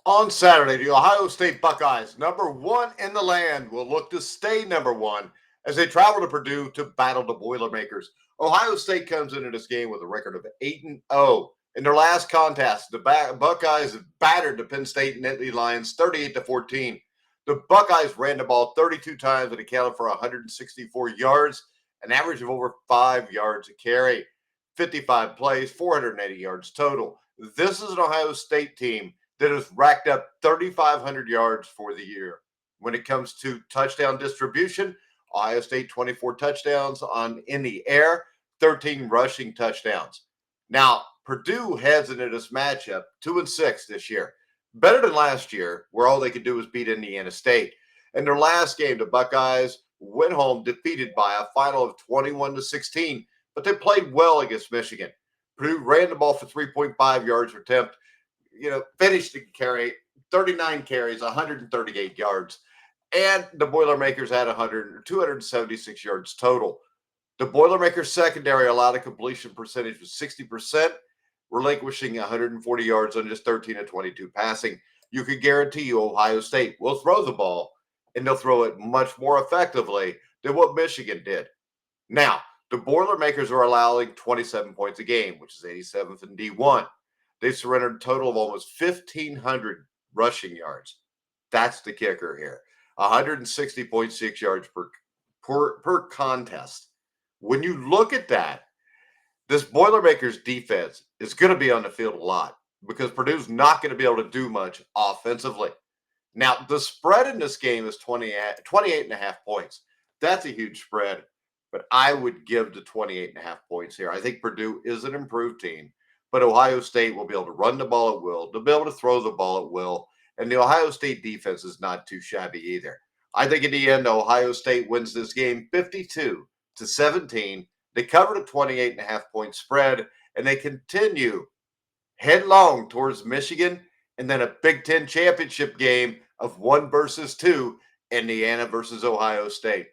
On Saturday, the Ohio State Buckeyes, number one in the land, will look to stay number one as they travel to Purdue to battle the Boilermakers. Ohio State comes into this game with a record of 8-0. In their last contest, the Buckeyes battered the Penn State Nittany Lions 38-14. The Buckeyes ran the ball 32 times and accounted for 164 yards, an average of over 5 yards a carry, 55 plays, 480 yards total. This is an Ohio State team that has racked up 3,500 yards for the year. When it comes to touchdown distribution, Ohio State 24 touchdowns on in the air, 13 rushing touchdowns. Now, Purdue heads into this matchup 2-6 this year. Better than last year, where all they could do was beat Indiana State. In their last game, the Buckeyes went home defeated by a final of 21-16, but they played well against Michigan. Purdue ran the ball for 3.5 yards per attempt, finished the carry, 39 carries, 138 yards. And the Boilermakers had 276 yards total. The Boilermakers secondary allowed a completion percentage of 60%, relinquishing 140 yards on just 13 of 22 passing. You could guarantee you Ohio State will throw the ball, and they'll throw it much more effectively than what Michigan did. Now, the Boilermakers are allowing 27 points a game, which is 87th in D1. They surrendered a total of almost 1,500 rushing yards. That's the kicker here. 160.6 yards per contest. When you look at that, this Boilermakers defense is going to be on the field a lot because Purdue's not going to be able to do much offensively. Now, the spread in this game is 28.5 points. That's a huge spread, but I would give the 28.5 points here. I think Purdue is an improved team, but Ohio State will be able to run the ball at will. They'll be able to throw the ball at will, and the Ohio State defense is not too shabby either. I think in the end, Ohio State wins this game 52-17. They covered a 28.5 point spread, and they continue headlong towards Michigan, and then a Big Ten championship game of 1 versus 2, Indiana versus Ohio State.